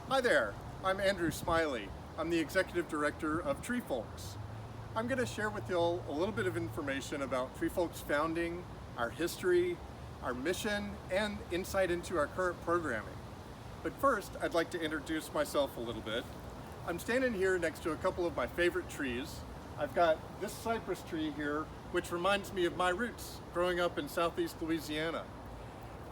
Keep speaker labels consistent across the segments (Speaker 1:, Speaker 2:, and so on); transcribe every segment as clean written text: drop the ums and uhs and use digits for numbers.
Speaker 1: Hi there, I'm Andrew Smiley. I'm the Executive Director of TreeFolks. I'm going to share with you all a little bit of information about TreeFolks Founding, our history, our mission, and insight into our current programming. But first, I'd like to introduce myself a little bit. I'm standing here next to a couple of my favorite trees. I've got this cypress tree here, which reminds me of my roots growing up in Southeast Louisiana.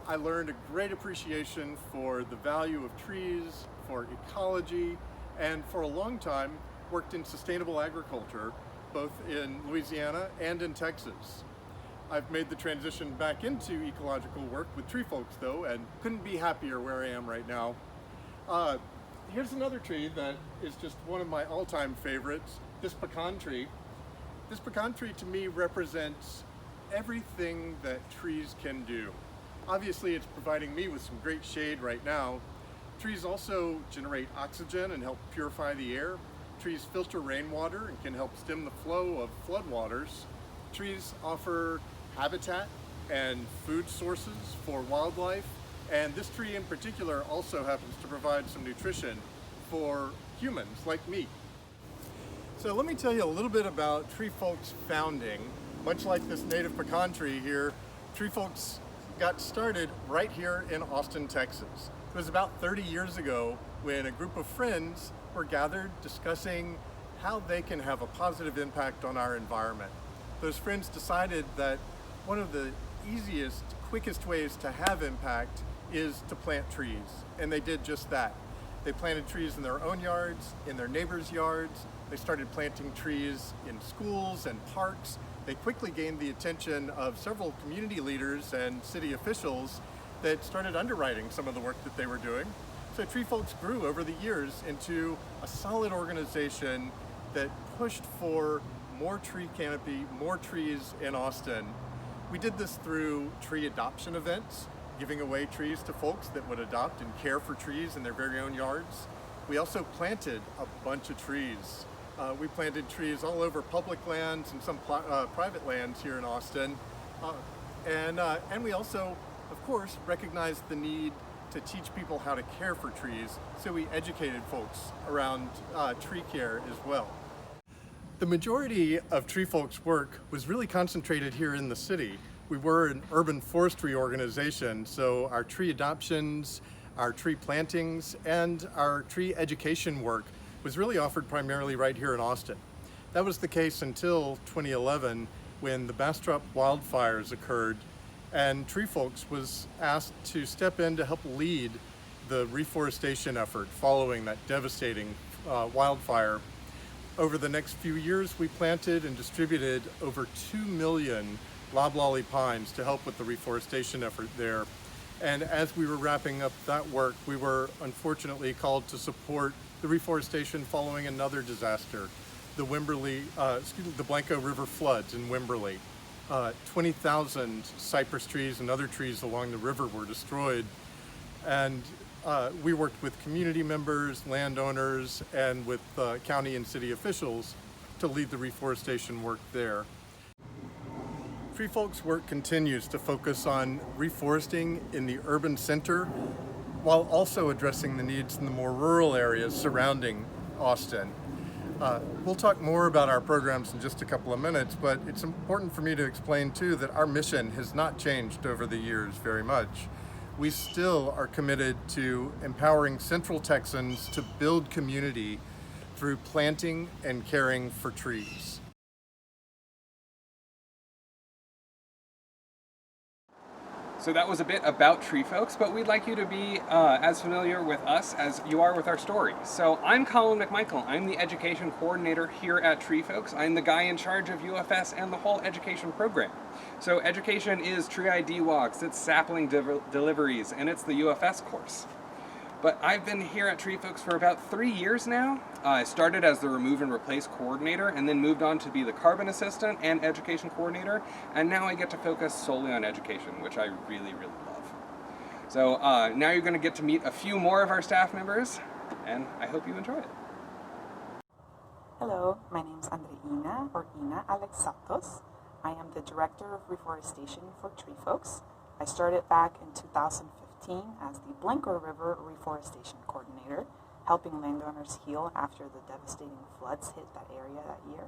Speaker 1: I learned a great appreciation for the value of trees, for ecology, and for a long time worked in sustainable agriculture, both in Louisiana and in Texas. I've made the transition back into ecological work with TreeFolks though, and couldn't be happier where I am right now. Here's another tree that is just one of my all-time favorites, this pecan tree. This pecan tree to me represents everything that trees can do. Obviously, it's providing me with some great shade right now. Trees also generate oxygen and help purify the air. Trees filter rainwater and can help stem the flow of floodwaters. Trees offer habitat and food sources for wildlife. And this tree in particular also happens to provide some nutrition for humans like me. So let me tell you a little bit about TreeFolks Founding. Much like this native pecan tree here, TreeFolks got started right here in Austin, Texas. It was about 30 years ago when a group of friends were gathered discussing how they can have a positive impact on our environment. Those friends decided that one of the easiest, quickest ways to have impact is to plant trees, and they did just that. They planted trees in their own yards, in their neighbors' yards. They started planting trees in schools and parks. They quickly gained the attention of several community leaders and city officials that started underwriting some of the work that they were doing. So TreeFolks grew over the years into a solid organization that pushed for more tree canopy, more trees in Austin. We did this through tree adoption events, giving away trees to folks that would adopt and care for trees in their very own yards. We also planted a bunch of trees. We planted trees all over public lands and some private lands here in Austin. And we also, of course, recognized the need to teach people how to care for trees, so we educated folks around tree care as well. The majority of TreeFolks' work was really concentrated here in the city. We were an urban forestry organization, so our tree adoptions, our tree plantings, and our tree education work was really offered primarily right here in Austin. That was the case until 2011 when the Bastrop wildfires occurred, and TreeFolks was asked to step in to help lead the reforestation effort following that devastating wildfire. Over the next few years, we planted and distributed over 2 million loblolly pines to help with the reforestation effort there. And as we were wrapping up that work, we were unfortunately called to support the reforestation following another disaster, the Blanco River floods in Wimberley. 20,000 cypress trees and other trees along the river were destroyed. And we worked with community members, landowners, and with county and city officials to lead the reforestation work there. TreeFolks' work continues to focus on reforesting in the urban center while also addressing the needs in the more rural areas surrounding Austin. We'll talk more about our programs in just a couple of minutes, but it's important for me to explain too that our mission has not changed over the years very much. We still are committed to empowering Central Texans to build community through planting and caring for trees.
Speaker 2: So that was a bit about TreeFolks, but we'd like you to be as familiar with us as you are with our story. So I'm Colin McMichael. I'm the education coordinator here at TreeFolks. I'm the guy in charge of UFS and the whole education program. So education is tree ID walks, it's sapling deliveries, and it's the UFS course. But I've been here at TreeFolks for about 3 years now. I started as the remove and replace coordinator and then moved on to be the carbon assistant and education coordinator. And now I get to focus solely on education, which I really, really love. So now you're going to get to meet a few more of our staff members, and I hope you enjoy it.
Speaker 3: Hello, my name is Andreina or Ina Alex Santos. I am the Director of Reforestation for TreeFolks. I started back in 2015 as the Blanco River Reforestation Coordinator, helping landowners heal after the devastating floods hit that area that year.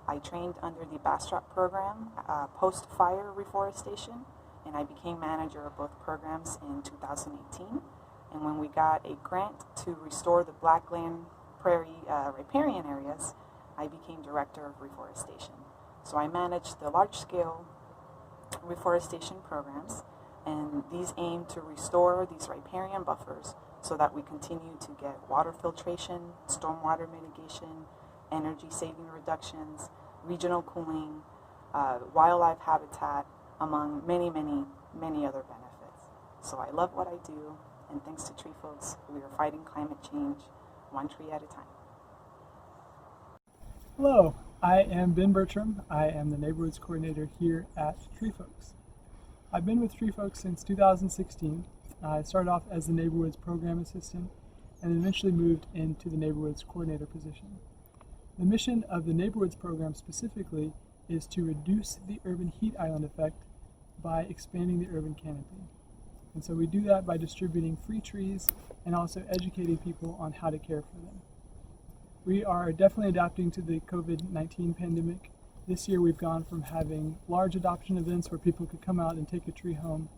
Speaker 3: I trained under the Bastrop program, post-fire reforestation, and I became manager of both programs in 2018. And when we got a grant to restore the Blackland Prairie riparian areas, I became director of reforestation. So I managed the large-scale reforestation programs, and these aim to restore these riparian buffers so that we continue to get water filtration, stormwater mitigation, energy saving reductions, regional cooling, wildlife habitat, among many, many, many other benefits. So I love what I do, and thanks to TreeFolks, we are fighting climate change one tree at a time.
Speaker 4: Hello, I am Ben Bertram. I am the Neighborhoods Coordinator here at TreeFolks. I've been with TreeFolks since 2016. I started off as the Neighborhoods Program Assistant and eventually moved into the Neighborhoods Coordinator position. The mission of the Neighborhoods Program specifically is to reduce the urban heat island effect by expanding the urban canopy. And so we do that by distributing free trees and also educating people on how to care for them. We are definitely adapting to the COVID-19 pandemic. This year we've gone from having large adoption events where people could come out and take a tree home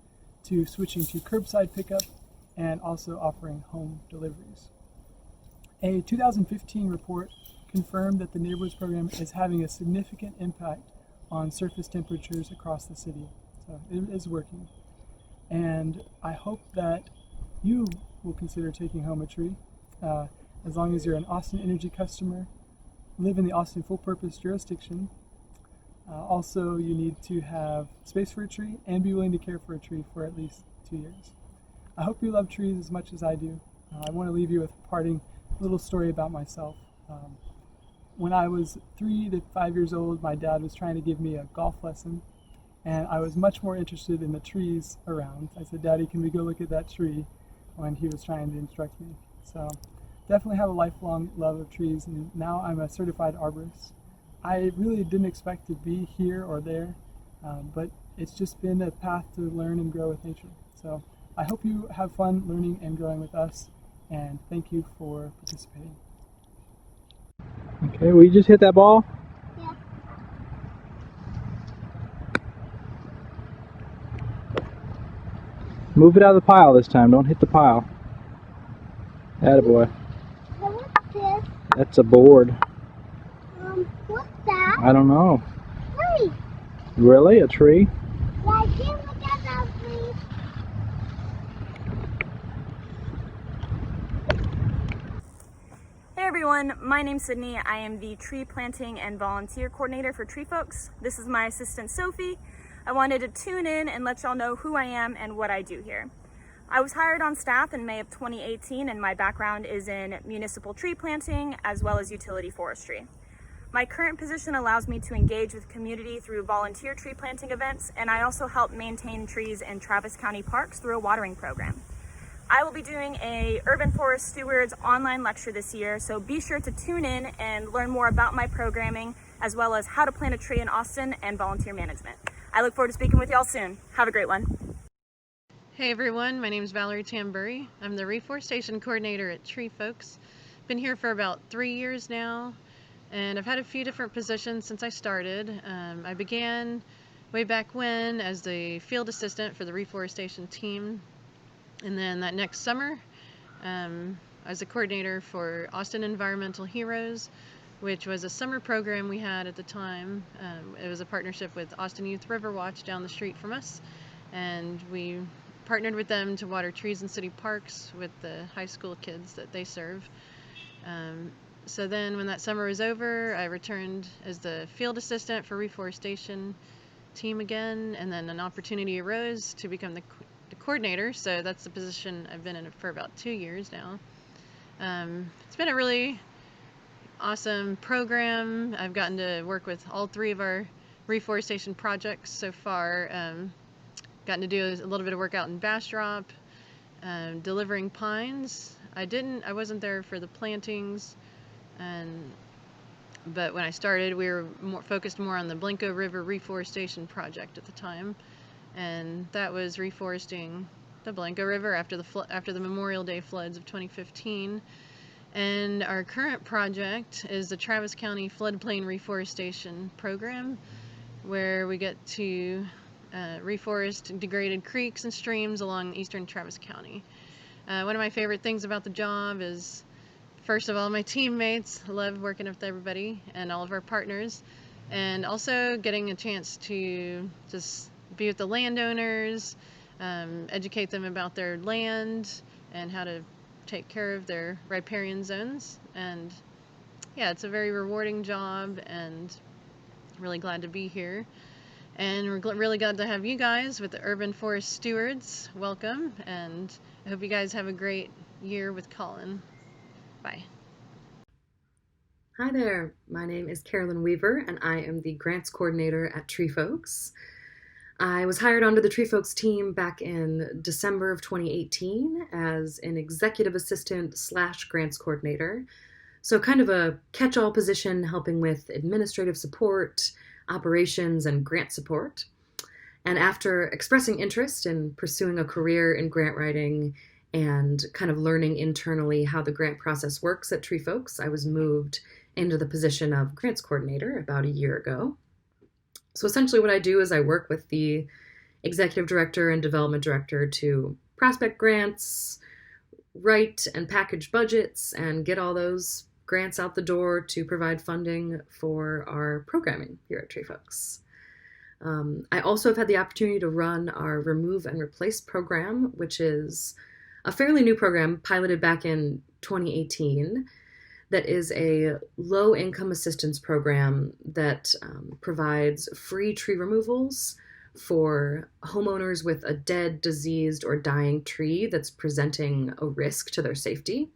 Speaker 4: to switching to curbside pickup and also offering home deliveries. A 2015 report confirmed that the Neighborhoods Program is having a significant impact on surface temperatures across the city. So it is working. And I hope that you will consider taking home a tree, as long as you're an Austin Energy customer, live in the Austin Full Purpose jurisdiction. Also, you need to have space for a tree and be willing to care for a tree for at least 2 years. I hope you love trees as much as I do. I want to leave you with a parting little story about myself. When I was 3 to 5 years old, my dad was trying to give me a golf lesson, and I was much more interested in the trees around. I said, "Daddy, can we go look at that tree?" when he was trying to instruct me. So definitely have a lifelong love of trees, and now I'm a certified arborist. I really didn't expect to be here or there, but it's just been a path to learn and grow with nature. So I hope you have fun learning and growing with us, and thank you for participating.
Speaker 5: Okay, will you just hit that ball?
Speaker 6: Yeah.
Speaker 5: Move it out of the pile this time. Don't hit the pile. Attaboy.
Speaker 6: What's this?
Speaker 5: That's a board.
Speaker 6: What's that?
Speaker 5: I don't know.
Speaker 6: Tree.
Speaker 5: Really? A tree?
Speaker 6: Yeah, I can't look at that tree.
Speaker 7: Hey everyone, my name's Sydney. I am the tree planting and volunteer coordinator for TreeFolks. This is my assistant Sophie. I wanted to tune in and let y'all know who I am and what I do here. I was hired on staff in May of 2018, and my background is in municipal tree planting as well as utility forestry. My current position allows me to engage with community through volunteer tree planting events, and I also help maintain trees in Travis County parks through a watering program. I will be doing a Urban Forest Stewards online lecture this year, so be sure to tune in and learn more about my programming, as well as how to plant a tree in Austin and volunteer management. I look forward to speaking with y'all soon. Have a great one.
Speaker 8: Hey everyone, my name is Valerie Tambury. I'm the Reforestation Coordinator at TreeFolks. Been here for about 3 years now, and I've had a few different positions since I started. I began way back when as the field assistant for the reforestation team, and then that next summer I was a coordinator for Austin Environmental Heroes, which was a summer program we had at the time. It was a partnership with Austin Youth River Watch down the street from us, and we partnered with them to water trees in city parks with the high school kids that they serve. So then when that summer was over, I returned as the field assistant for reforestation team again, and then an opportunity arose to become the coordinator, so that's the position I've been in for about 2 years now. It's been a really awesome program. I've gotten to work with all 3 of our reforestation projects so far. Gotten to do a little bit of work out in Bastrop, delivering pines. I wasn't there for the plantings, but when I started, we were focused more on the Blanco River Reforestation project at the time, and that was reforesting the Blanco River after the Memorial Day floods of 2015. And our current project is the Travis County Floodplain Reforestation Program, where we get to reforest degraded creeks and streams along eastern Travis County. One of my favorite things about the job is, first of all, my teammates. Love working with everybody and all of our partners, and also getting a chance to just be with the landowners, educate them about their land and how to take care of their riparian zones. And yeah, it's a very rewarding job, and really glad to be here. And we're really glad to have you guys with the Urban Forest Stewards. Welcome, and I hope you guys have a great year with Colin. Bye.
Speaker 9: Hi there, my name is Carolyn Weaver, and I am the Grants Coordinator at TreeFolks. I was hired onto the TreeFolks team back in December of 2018 as an executive assistant / grants coordinator. So kind of a catch-all position helping with administrative support, operations, and grant support. And after expressing interest in pursuing a career in grant writing and kind of learning internally how the grant process works at TreeFolks, I was moved into the position of grants coordinator about a year ago. So essentially what I do is I work with the executive director and development director to prospect grants, write and package budgets, and get all those grants out the door to provide funding for our programming here at TreeFolks. I also have had the opportunity to run our Remove and Replace program, which is a fairly new program piloted back in 2018 that is a low-income assistance program that provides free tree removals for homeowners with a dead, diseased, or dying tree that's presenting a risk to their safety.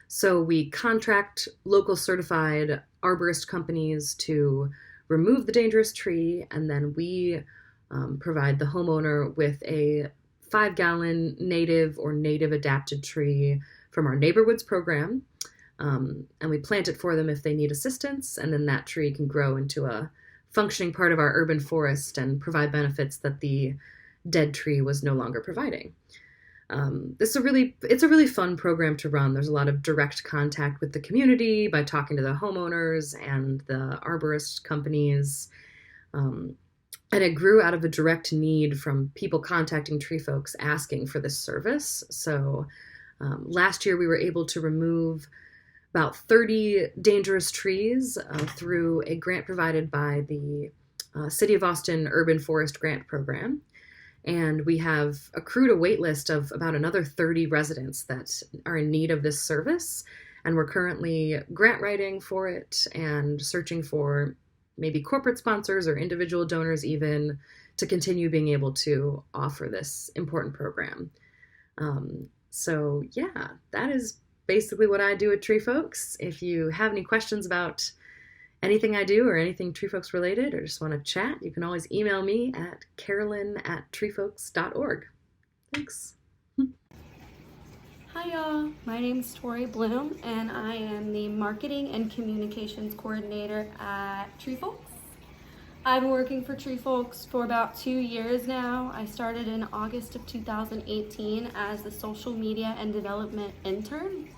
Speaker 9: So we contract local certified arborist companies to remove the dangerous tree, and then we provide the homeowner with a 5-gallon native or native adapted tree from our Neighborhoods program. And we plant it for them if they need assistance, and then that tree can grow into a functioning part of our urban forest and provide benefits that the dead tree was no longer providing. It's a really fun program to run. There's a lot of direct contact with the community by talking to the homeowners and the arborist companies. And it grew out of a direct need from people contacting TreeFolks asking for this service. So last year we were able to remove about 30 dangerous trees through a grant provided by the City of Austin Urban Forest Grant Program. And we have accrued a wait list of about another 30 residents that are in need of this service. And we're currently grant writing for it and searching for maybe corporate sponsors or individual donors even to continue being able to offer this important program. So yeah, that is basically what I do at TreeFolks. If you have any questions about anything I do or anything TreeFolks related, or just want to chat, you can always email me at carolyn@treefolks.org. Thanks.
Speaker 10: Hi y'all, my name is Tori Bloom, and I am the Marketing and Communications Coordinator at TreeFolks. I've been working for TreeFolks for about 2 years now. I started in August of 2018 as the Social Media and Development Intern.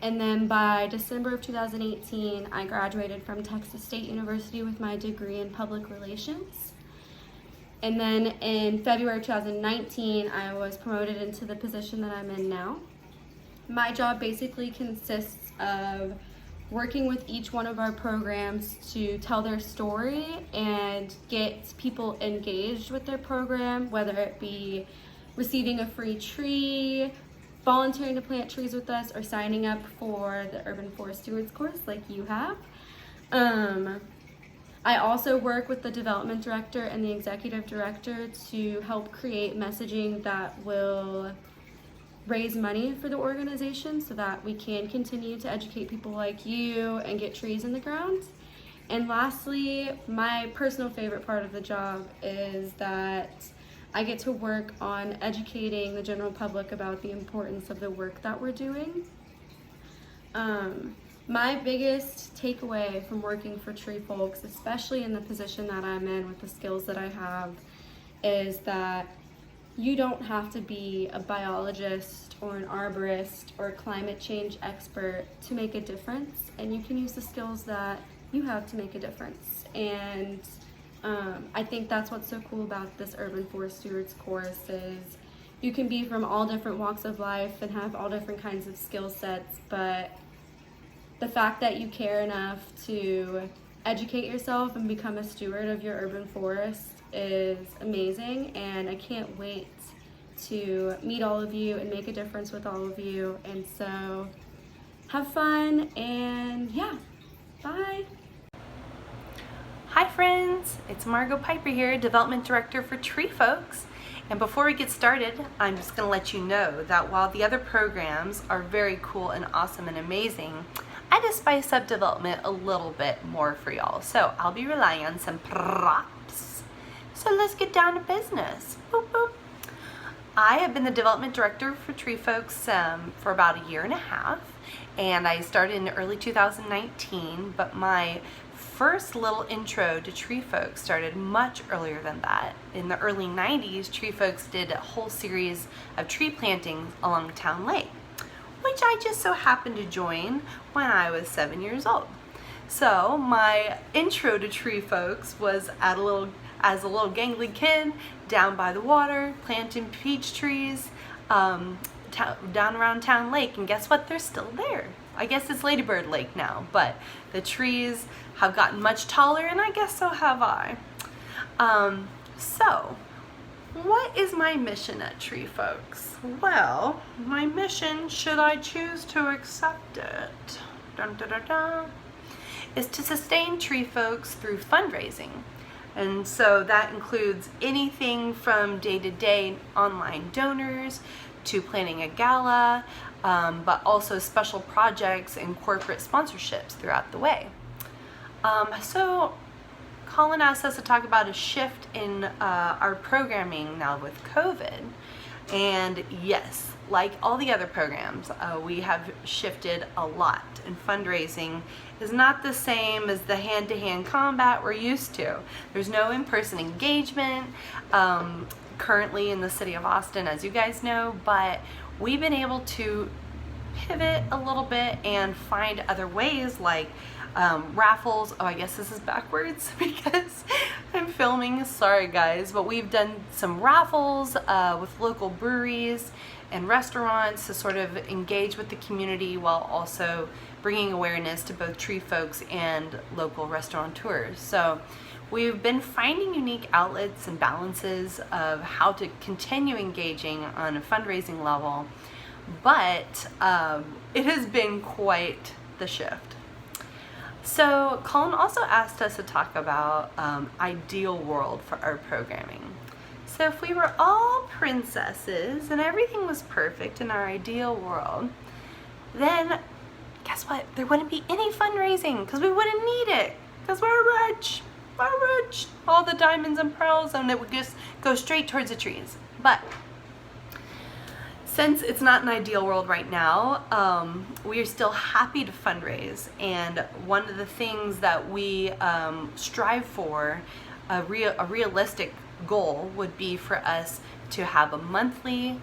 Speaker 10: And then by December of 2018, I graduated from Texas State University with my degree in Public Relations. And then in February of 2019, I was promoted into the position that I'm in now. My job basically consists of working with each one of our programs to tell their story and get people engaged with their program, whether it be receiving a free tree, volunteering to plant trees with us, or signing up for the Urban Forest Stewards course like you have. I also work with the development director and the executive director to help create messaging that will raise money for the organization so that we can continue to educate people like you and get trees in the ground. And lastly, my personal favorite part of the job is that I get to work on educating the general public about the importance of the work that we're doing. My biggest takeaway from working for TreeFolks, especially in the position that I'm in with the skills that I have, is that you don't have to be a biologist or an arborist or a climate change expert to make a difference, and you can use the skills that you have to make a difference. And I think that's what's so cool about this Urban Forest Stewards course is you can be from all different walks of life and have all different kinds of skill sets, but the fact that you care enough to educate yourself and become a steward of your urban forest is amazing, and I can't wait to meet all of you and make a difference with all of you. And so have fun, and yeah, bye.
Speaker 11: Hi friends, it's Margo Piper here, Development Director for TreeFolks. And before we get started, I'm just going to let you know that while the other programs are very cool and awesome and amazing, I just spice up development a little bit more for y'all. So I'll be relying on some props. So let's get down to business. Boop, boop. I have been the Development Director for TreeFolks for about 1.5 years, and I started in early 2019, but my first little intro to TreeFolks started much earlier than that. In the early 90s, TreeFolks did a whole series of tree plantings along the town lake, which I just so happened to join when I was 7 years old. So my intro to TreeFolks was as a little gangly kid down by the water, planting peach trees down around town lake, and guess what? They're still there. I guess it's Ladybird Lake now, but the trees have gotten much taller, and I guess so have I. So, what is my mission at TreeFolks? Well, my mission, should I choose to accept it, dun, dun, dun, dun, is to sustain TreeFolks through fundraising. And so that includes anything from day-to-day online donors to planning a gala, but also special projects and corporate sponsorships throughout the way. So Colin asked us to talk about a shift in our programming now with COVID. And yes, like all the other programs, we have shifted a lot, and fundraising is not the same as the hand-to-hand combat we're used to. There's no in-person engagement currently in the city of Austin, as you guys know, but we've been able to pivot a little bit and find other ways, like raffles. Oh, I guess this is backwards because I'm filming, sorry guys, but we've done some raffles with local breweries and restaurants to sort of engage with the community while also bringing awareness to both TreeFolks and local restaurateurs. So we've been finding unique outlets and balances of how to continue engaging on a fundraising level, but it has been quite the shift. So Colin also asked us to talk about ideal world for our programming. So if we were all princesses and everything was perfect in our ideal world, then guess what? There wouldn't be any fundraising because we wouldn't need it because we're rich. We're rich. All the diamonds and pearls, and it would just go straight towards the trees. But since it's not an ideal world right now, we are still happy to fundraise, and one of the things that we strive for, a realistic goal, would be for us to have a monthly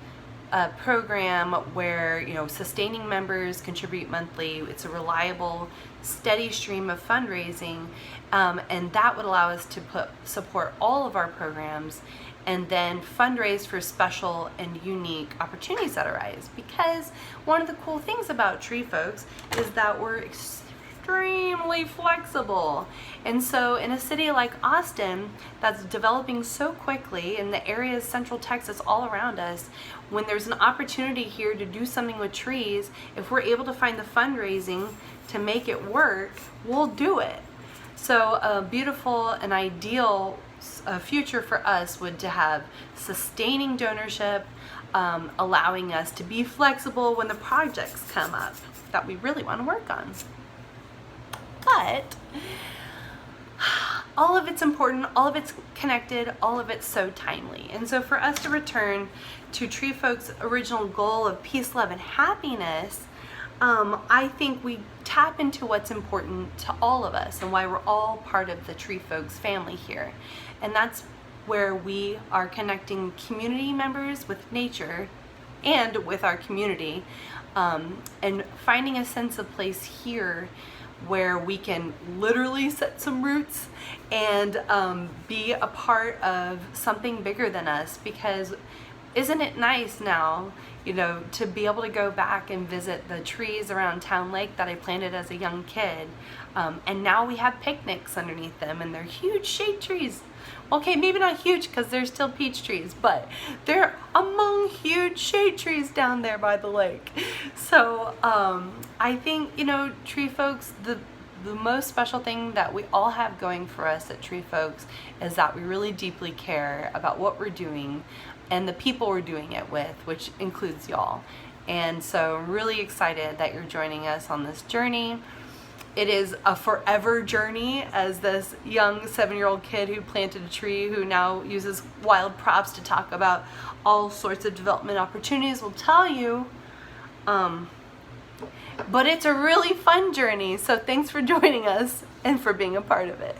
Speaker 11: program where, you know, sustaining members contribute monthly. It's a reliable, steady stream of fundraising, and that would allow us to support all of our programs and then fundraise for special and unique opportunities that arise. Because one of the cool things about TreeFolks is that we're extremely flexible. And so in a city like Austin that's developing so quickly, in the areas Central Texas all around us, when there's an opportunity here to do something with trees, if we're able to find the fundraising to make it work, we'll do it. So a beautiful and ideal future for us would to have sustaining donorship, allowing us to be flexible when the projects come up that we really want to work on. But all of it's important, all of it's connected, all of it's so timely. And so for us to return to TreeFolks' original goal of peace, love, and happiness, I think we tap into what's important to all of us and why we're all part of the TreeFolks family here. And that's where we are connecting community members with nature and with our community, and finding a sense of place here where we can literally set some roots and be a part of something bigger than us. Because isn't it nice now, you know, to be able to go back and visit the trees around Town Lake that I planted as a young kid, and now we have picnics underneath them, and they're huge shade trees. Okay, maybe not huge because they're still peach trees, but they're among huge shade trees down there by the lake. So I think, you know, Tree Folks, the most special thing that we all have going for us at Tree Folks is that we really deeply care about what we're doing and the people we're doing it with, which includes y'all. And so I'm really excited that you're joining us on this journey. It is a forever journey, as this young 7-year-old kid who planted a tree, who now uses wild props to talk about all sorts of development opportunities, will tell you. But it's a really fun journey, so thanks for joining us and for being a part of it.